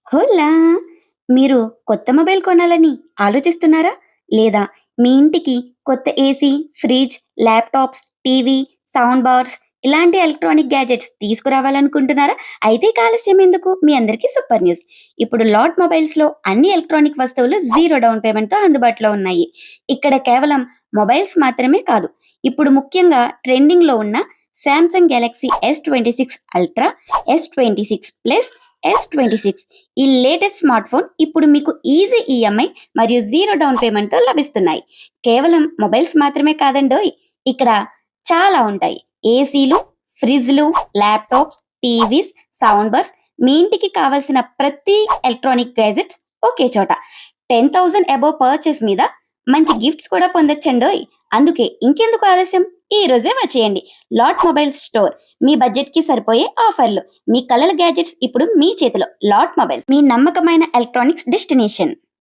హోలా! మీరు కొత్త మొబైల్ కొనాలని ఆలోచిస్తున్నారా? లేదా మీ ఇంటికి కొత్త AC, fridge, laptops, TV, sound bars ఇలాంటి ఎలక్ట్రానిక్ గ్యాజెట్స్ తీసుకురావాలనుకుంటున్నారా? అయితే ఇక ఆలస్యం ఎందుకు? మీ అందరికీ సూపర్ న్యూస్. ఇప్పుడు లాట్ మొబైల్స్‌లో అన్ని ఎలక్ట్రానిక్ వస్తువులు జీరో డౌన్ పేమెంట్‌తో అందుబాటులో ఉన్నాయి. ఇక్కడ కేవలం మొబైల్స్ మాత్రమే కాదు. ఇప్పుడు ముఖ్యంగా ట్రెండింగ్‌లో ఉన్న Samsung Galaxy S26 ultra, S26 plus, S26 ఈ లేటెస్ట్ స్మార్ట్ ఫోన్ ఇప్పుడు మీకు ఈజీ ఈఎంఐ మరియు జీరో డౌన్ పేమెంట్‌తో లభిస్తున్నాయి. కేవలం మొబైల్స్ మాత్రమే కాదండోయ్! ఇక్కడ చాలా ఉంటాయి. ఏసీలు, ఫ్రిడ్జ్‌లు, ల్యాప్‌టాప్స్, టీవీస్, సౌండ్ బార్స్ మీ ఇంటికి కావాల్సిన ప్రతి ఎలక్ట్రానిక్ గ్యాజెట్స్ ఒకే చోట. 10,000 అబోవ్ పర్చేస్ మీద మంచి గిఫ్ట్స్ కూడా పొందొచ్చండోయ్! అందుకే ఇంకెందుకు ఆలస్యం? ఈ రోజే వచ్చేయండి. Lot mobile store. మీ బడ్జెట్‌కి సరిపోయే ఆఫర్లు. మీ కలల గ్యాడ్జెట్స్ ఇప్పుడు మీ చేతిలో. లాట్ మొబైల్స్ మీ నమ్మకమైన ఎలక్ట్రానిక్స్ డెస్టినేషన్.